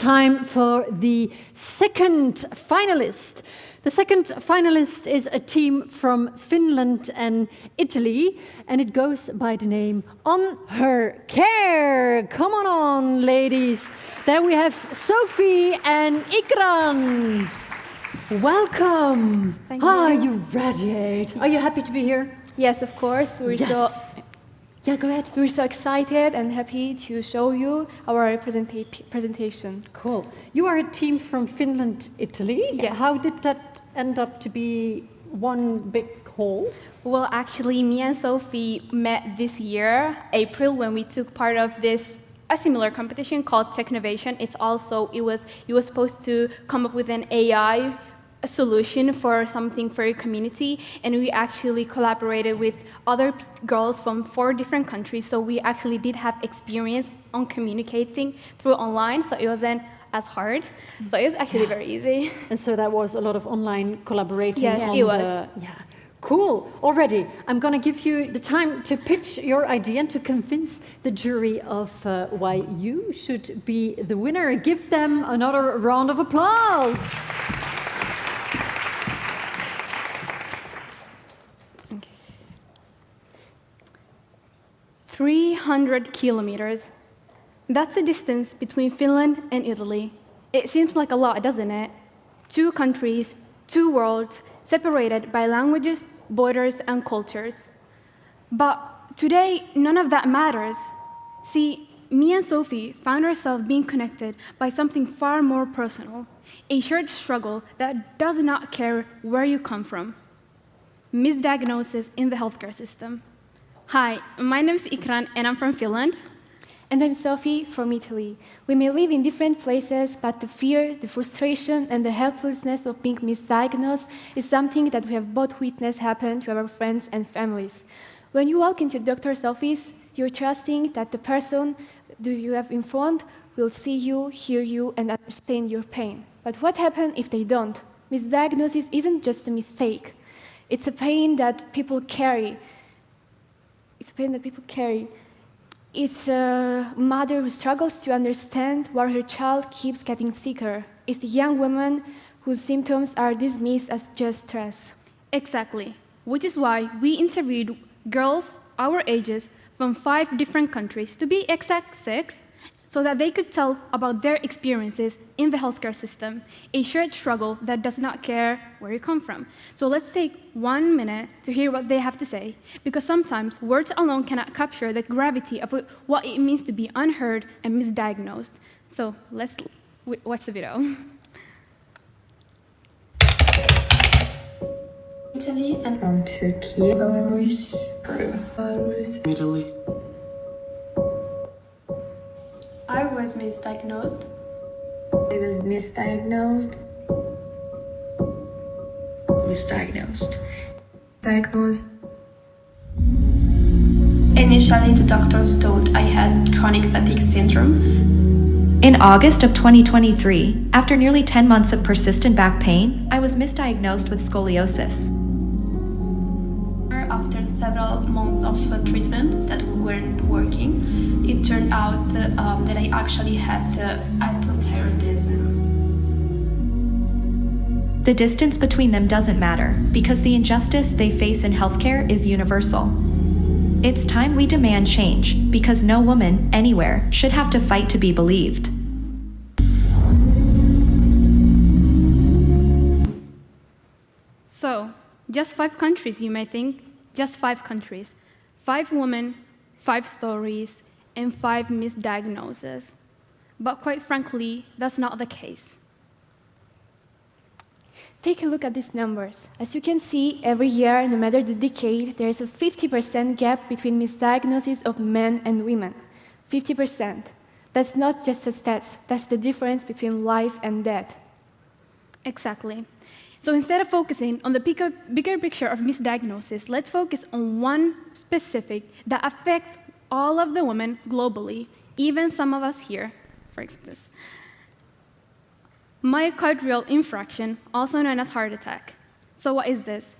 time for the second finalist. The second finalist is a team from Finland and Italy, and it goes by the name On Her Care. Come on, ladies. There we have Sophie and Ikran. Welcome. Thank you. You radiate. Are you happy to be here? Yes, of course. Yeah, go ahead. We're so excited and happy to show you our presentation. Cool. You are a team from Finland, Italy. Yes. How did that end up to be one big whole? Well, actually, me and Sophie met this year, April, when we took part of a similar competition called Technovation. You were supposed to come up with an AI solution for something for your community, and we actually collaborated with other girls from 4 different countries, so we actually did have experience on communicating through online, so it wasn't as hard. So it was actually very easy. And so that was a lot of online collaborating. Yes, it was. Cool. Already, I'm going to give you the time to pitch your idea and to convince the jury of why you should be the winner. Give them another round of applause. 300 kilometers. That's the distance between Finland and Italy. It seems like a lot, doesn't it? 2 countries, 2 worlds, separated by languages, borders, and cultures. But today, none of that matters. See, me and Sophie found ourselves being connected by something far more personal, a shared struggle that does not care where you come from. Misdiagnoses in the healthcare system. Hi, my name is Ikran and I'm from Finland. And I'm Sophie from Italy. We may live in different places, but the fear, the frustration, and the helplessness of being misdiagnosed is something that we have both witnessed happen to our friends and families. When you walk into a doctor's office, you're trusting that the person that you have informed will see you, hear you, and understand your pain. But what happens if they don't? Misdiagnosis isn't just a mistake. It's a pain that people carry. It's a mother who struggles to understand why her child keeps getting sicker. It's a young woman whose symptoms are dismissed as just stress. Exactly, which is why we interviewed girls our ages from 5 different countries, to be exact 6, so that they could tell about their experiences in the healthcare system, a shared struggle that does not care where you come from. So let's take 1 minute to hear what they have to say, because sometimes words alone cannot capture the gravity of what it means to be unheard and misdiagnosed. So let's watch the video. Italy and from Turkey, Belarus, Peru, Italy. I was misdiagnosed. I was misdiagnosed. Diagnosed. Initially, the doctors thought I had chronic fatigue syndrome. In August of 2023, after nearly 10 months of persistent back pain, I was misdiagnosed with scoliosis. After several months of treatment that weren't working, it turned out that I actually had hypothyroidism. The distance between them doesn't matter, because the injustice they face in healthcare is universal. It's time we demand change, because no woman, anywhere, should have to fight to be believed. So, just 5 countries, you may think. Just 5 countries. 5 women, 5 stories, and 5 misdiagnoses. But quite frankly, that's not the case. Take a look at these numbers. As you can see, every year, no matter the decade, there is a 50% gap between misdiagnoses of men and women. 50%. That's not just a stat, that's the difference between life and death. Exactly. So instead of focusing on the bigger picture of misdiagnosis, let's focus on one specific that affects all of the women globally, even some of us here, for instance. Myocardial infarction, also known as heart attack. So what is this?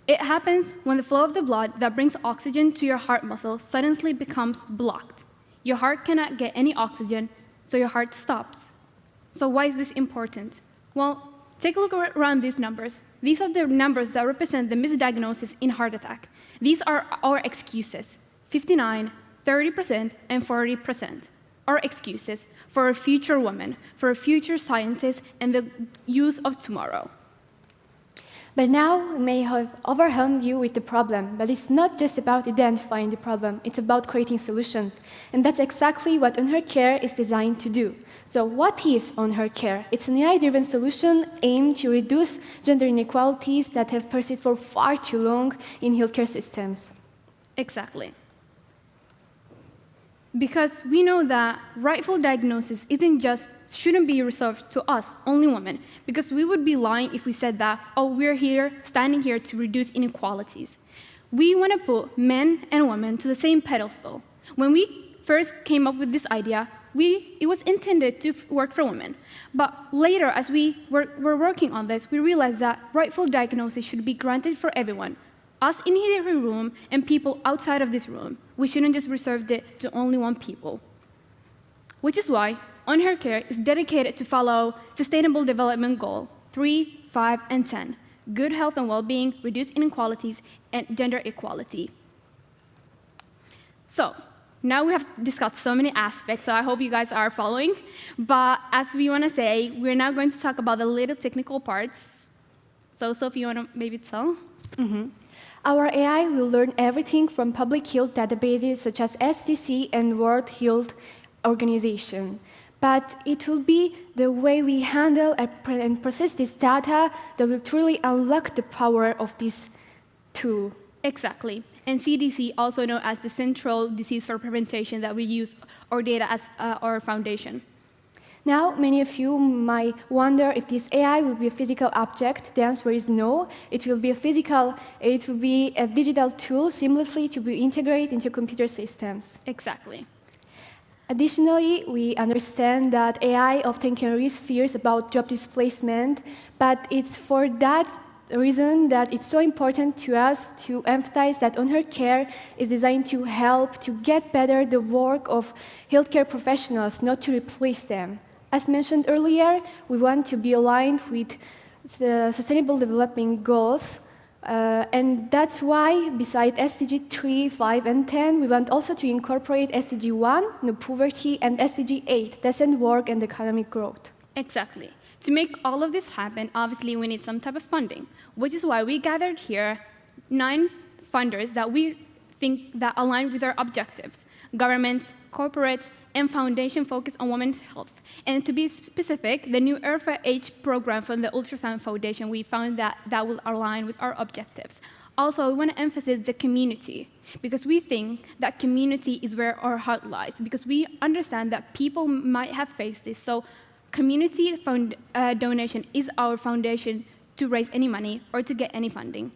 It happens when the flow of the blood that brings oxygen to your heart muscle suddenly becomes blocked. Your heart cannot get any oxygen, so your heart stops. So why is this important? Well, take a look around these numbers. These are the numbers that represent the misdiagnoses in heart attack. These are our excuses: 59, 30%, and 40%. Our excuses for a future woman, for a future scientist, and the youth of tomorrow. By now, we may have overwhelmed you with the problem, but it's not just about identifying the problem, it's about creating solutions. And that's exactly what On Her Care is designed to do. So what is On Her Care? It's an AI-driven solution aimed to reduce gender inequalities that have persisted for far too long in healthcare systems. Exactly. Because we know that rightful diagnosis shouldn't be reserved to us, only women, because we would be lying if we said that, oh, we're standing here to reduce inequalities. We want to put men and women to the same pedestal. When we first came up with this idea, it was intended to work for women. But later, as we were working on this, we realized that rightful diagnosis should be granted for everyone. Us in here room and people outside of this room. We shouldn't just reserve it to only one people. Which is why On Her Care is dedicated to follow Sustainable Development Goal 3, 5, and 10, good health and well-being, reduce inequalities, and gender equality. So, now we have discussed so many aspects, so I hope you guys are following. But as we want to say, we're now going to talk about the little technical parts. So, Sophie, you want to maybe tell? Our AI will learn everything from public health databases such as SDC and World Health Organization. But it will be the way we handle and process this data that will truly unlock the power of this tool. Exactly. And CDC, also known as the Central Disease for Prevention, that we use our data as our foundation. Now, many of you might wonder if this AI will be a physical object. The answer is no. It will be a digital tool seamlessly to be integrated into computer systems. Exactly. Additionally, we understand that AI often can raise fears about job displacement, but it's for that reason that it's so important to us to emphasize that On Her Care is designed to help to get better the work of healthcare professionals, not to replace them. As mentioned earlier, we want to be aligned with the Sustainable Development Goals, and that's why, besides SDG 3, 5, and 10, we want also to incorporate SDG 1, no poverty, and SDG 8, decent work and economic growth. Exactly. To make all of this happen, obviously, we need some type of funding, which is why we gathered here 9 funders that we think that align with our objectives: governments, corporates, and foundation focused on women's health. And to be specific, the new ERFA-H program from the Ultrasound Foundation, we found that will align with our objectives. Also, we want to emphasize the community, because we think that community is where our heart lies, because we understand that people might have faced this. So community donation is our foundation to raise any money or to get any funding.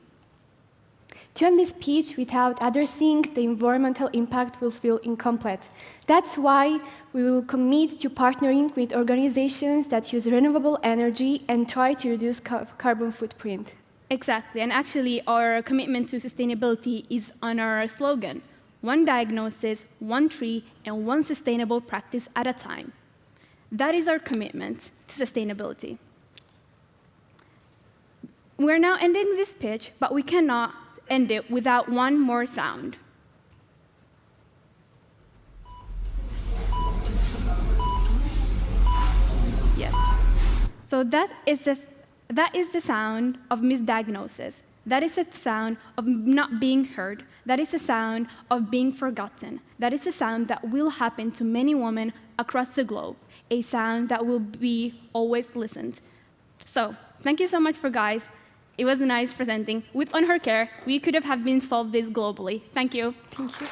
To end this speech without addressing the environmental impact will feel incomplete. That's why we will commit to partnering with organizations that use renewable energy and try to reduce carbon footprint. Exactly, and actually our commitment to sustainability is on our slogan: one diagnosis, one tree, and one sustainable practice at a time. That is our commitment to sustainability. We're now ending this pitch, but we cannot end it without one more sound. Yes. So that is the sound of misdiagnosis. That is the sound of not being heard. That is the sound of being forgotten. That is the sound that will happen to many women across the globe, a sound that will be always listened. So thank you so much for guys. It was nice presenting. With On Her Care, we could have been solved this globally. Thank you. Thank you.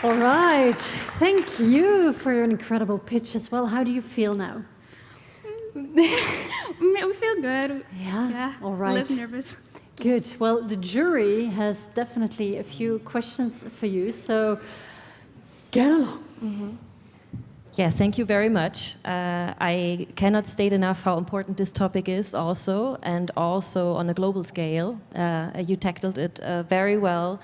All right. Thank you for your incredible pitch as well. How do you feel now? We feel good. Yeah? All right. Less nervous. Good. Well, the jury has definitely a few questions for you, so get along. Yeah, thank you very much. I cannot state enough how important this topic is also, and also on a global scale. You tackled it very well.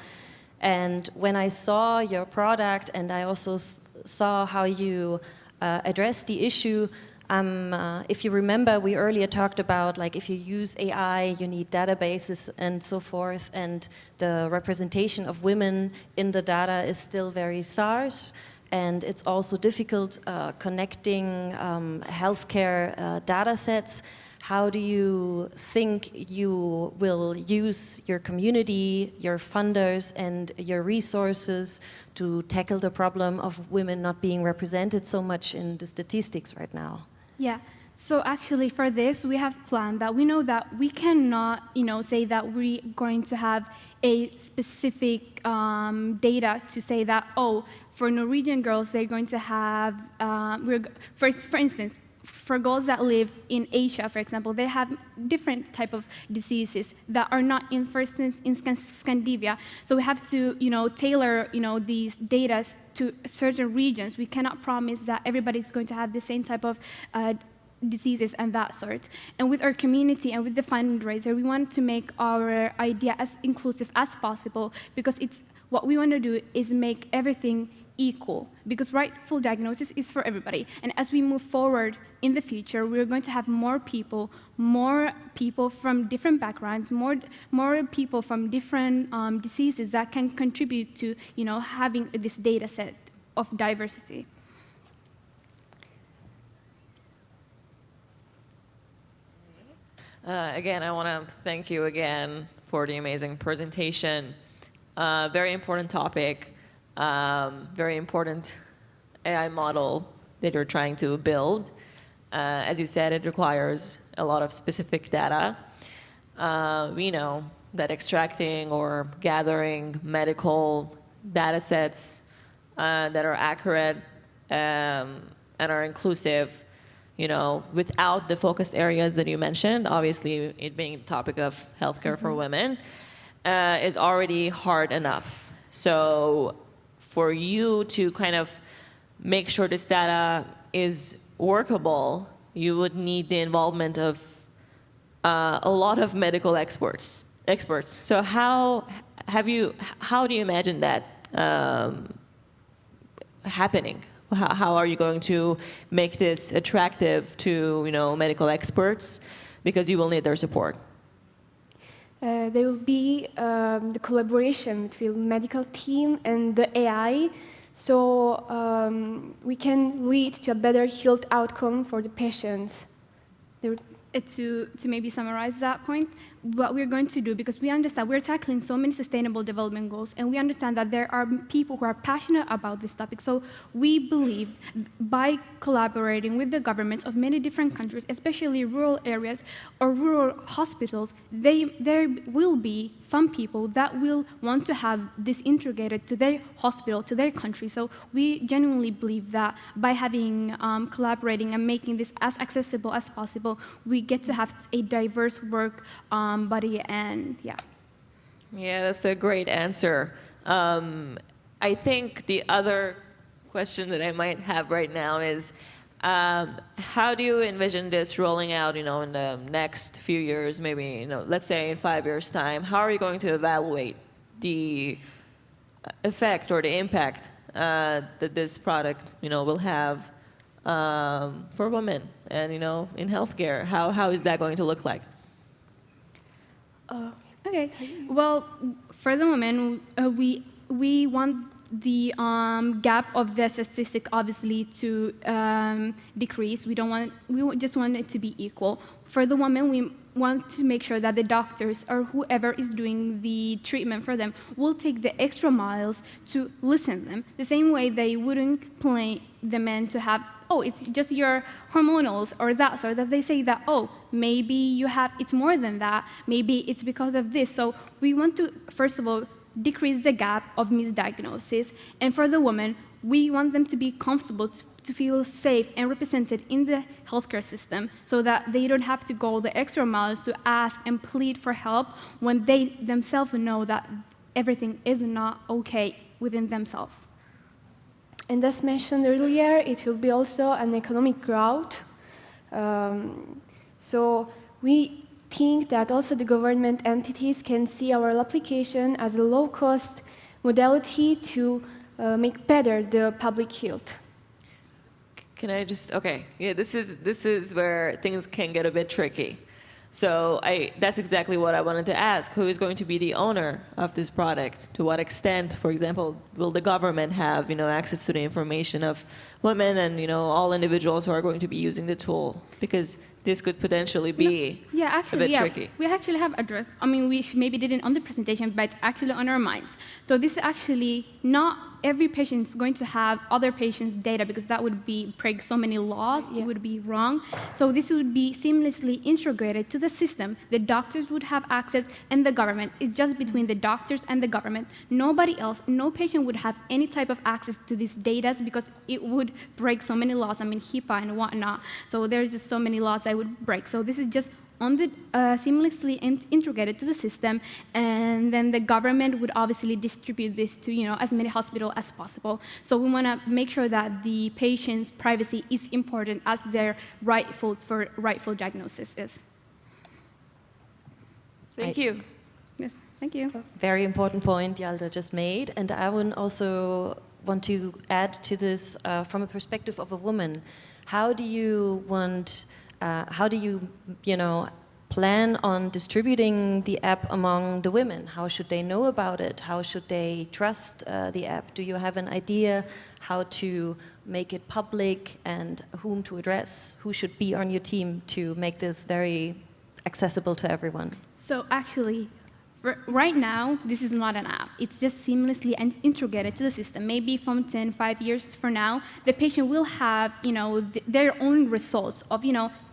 And when I saw your product and I also saw how you addressed the issue. If you remember, we earlier talked about like if you use AI, you need databases and so forth, and the representation of women in the data is still very scarce, and it's also difficult connecting healthcare data sets. How do you think you will use your community, your funders, and your resources to tackle the problem of women not being represented so much in the statistics right now? Yeah. So actually, for this, we have planned that we know that we cannot, say that we're going to have a specific data to say that, oh, for Norwegian girls, they're going to have, for instance, for girls that live in Asia, for example, they have different type of diseases that are not in, for instance, in Scandinavia. So we have to, tailor, these data to certain regions. We cannot promise that everybody's going to have the same type of diseases and that sort. And with our community and with the fundraiser, we want to make our idea as inclusive as possible, because it's what we want to do is make everything equal, because rightful diagnosis is for everybody. And as we move forward in the future, we're going to have more people from different backgrounds, more people from different diseases that can contribute to, having this data set of diversity. Again, I want to thank you again for the amazing presentation. Very important topic, very important AI model that you're trying to build. As you said, it requires a lot of specific data. We know that extracting or gathering medical data sets that are accurate and are inclusive, without the focused areas that you mentioned, obviously it being the topic of healthcare for women, is already hard enough. So for you to kind of make sure this data is workable, you would need the involvement of a lot of medical experts. So how do you imagine that happening? How are you going to make this attractive to medical experts, because you will need their support? There will be the collaboration between the medical team and the AI, so we can lead to a better health outcome for the patients. To maybe summarize that point, what we're going to do, because we understand we're tackling so many sustainable development goals, and we understand that there are people who are passionate about this topic. So we believe by collaborating with the governments of many different countries, especially rural areas or rural hospitals, there will be some people that will want to have this integrated to their hospital, to their country. So we genuinely believe that by having collaborating and making this as accessible as possible, we get to have a diverse work body, and yeah. Yeah, that's a great answer. I think the other question that I might have right now is, how do you envision this rolling out, in the next few years, maybe, let's say in 5 years' time? How are you going to evaluate the effect or the impact that this product, will have for women and, in healthcare? How is that going to look like? Okay. Well, for the moment, we want the gap of the statistic obviously to decrease. We just want it to be equal. For the women, we want to make sure that the doctors or whoever is doing the treatment for them will take the extra miles to listen to them. The same way they wouldn't plan the men to have, oh, it's just your hormonals or that sort, that they say that, oh, maybe it's more than that, maybe it's because of this. So we want to, first of all, decrease the gap of misdiagnoses. And for the women, we want them to be comfortable, to feel safe and represented in the healthcare system, so that they don't have to go the extra miles to ask and plead for help when they themselves know that everything is not okay within themselves. And as mentioned earlier, it will be also an economic growth. So we think that also the government entities can see our application as a low-cost modality to make better the public health. Can I just, okay, yeah, this is where things can get a bit tricky. So that's exactly what I wanted to ask. Who is going to be the owner of this product? To what extent, for example, will the government have, access to the information of women and, all individuals who are going to be using the tool? Because this could potentially be a bit tricky. We actually have addressed, we maybe didn't on the presentation, but it's actually on our minds. So this is actually not every patient is going to have other patients' data because that would break so many laws. It would be wrong. So this would be seamlessly integrated to the system. The doctors would have access and the government. It's just between the doctors and the government. Nobody else, no patient would have any type of access to these data because it would break so many laws. HIPAA and whatnot. So there's just so many laws that would break. So this is just on the seamlessly integrated to the system, and then the government would obviously distribute this to as many hospitals as possible. So we want to make sure that the patient's privacy is important as their rightful diagnosis is. Thank you. Yes, thank you. Very important point Yalda just made, and I would also want to add to this from a perspective of a woman. How do you plan on distributing the app among the women? How should they know about it? How should they trust the app? Do you have an idea how to make it public and whom to address? Who should be on your team to make this very accessible to everyone? So actually, right now, this is not an app. It's just seamlessly integrated to the system. Maybe from 5 years from now, the patient will have, their own results of,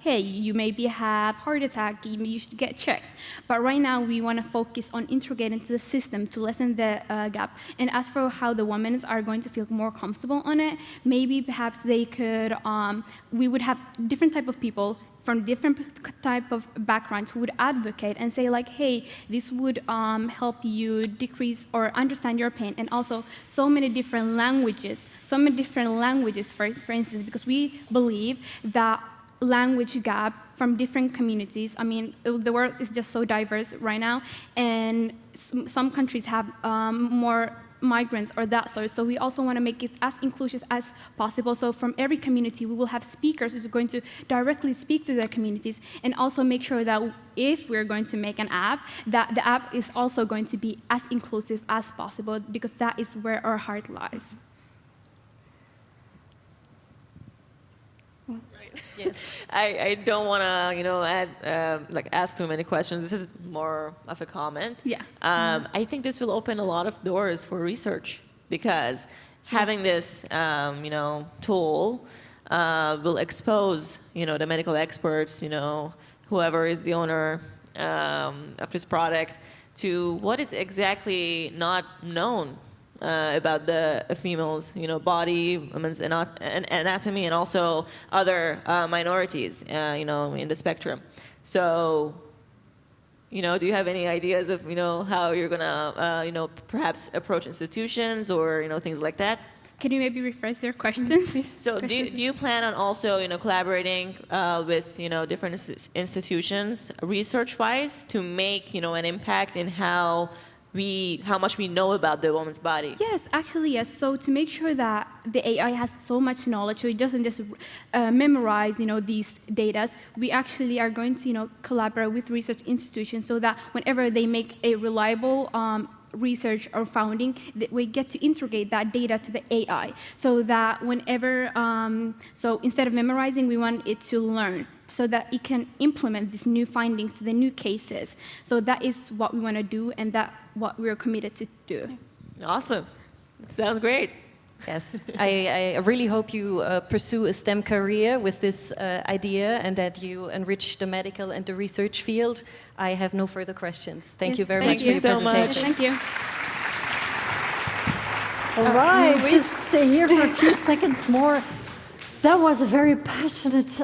hey, you maybe have heart attack, you should get checked. But right now, we want to focus on integrating to the system to lessen the gap. And as for how the women are going to feel more comfortable on it, maybe perhaps they could, we would have different type of people from different type of backgrounds who would advocate and say like, hey, this would help you decrease or understand your pain, and also so many different languages, for instance, because we believe that language gap from different communities. The world is just so diverse right now, and some countries have more migrants or that sort. So we also want to make it as inclusive as possible. So from every community, we will have speakers who are going to directly speak to their communities, and also make sure that if we're going to make an app, that the app is also going to be as inclusive as possible, because that is where our heart lies. Yes. I don't want to, ask too many questions. This is more of a comment. Yeah. I think this will open a lot of doors for research, because having this, tool will expose, the medical experts, whoever is the owner of this product, to what is exactly not known about the female's, body, women's anatomy, and also other minorities, in the spectrum. So, do you have any ideas of, how you're gonna, perhaps approach institutions or, things like that? Can you maybe rephrase your question, please? So, do you plan on also, collaborating with, different institutions, research-wise, to make, an impact in how much we know about the woman's body? Yes, actually, yes. So to make sure that the AI has so much knowledge, so it doesn't just memorize, these data, we actually are going to, collaborate with research institutions so that whenever they make a reliable research or founding, that we get to integrate that data to the AI, so that whenever, so instead of memorizing, we want it to learn, so that it can implement these new findings to the new cases. So that is what we want to do, and that what we're committed to do. Awesome. That sounds great. Yes, I really hope you pursue a STEM career with this idea, and that you enrich the medical and the research field. I have no further questions. Thank you very much for your presentation. Thank you. All right, just stay here for a few seconds more. That was a very passionate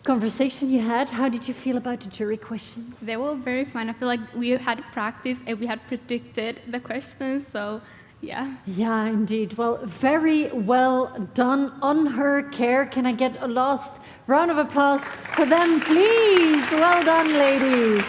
conversation you had. How did you feel about the jury questions? They were very fun. I feel like we had practiced and we had predicted the questions, so yeah. Yeah, indeed. Well, very well done on her care. Can I get a last round of applause for them, please? Well done, ladies.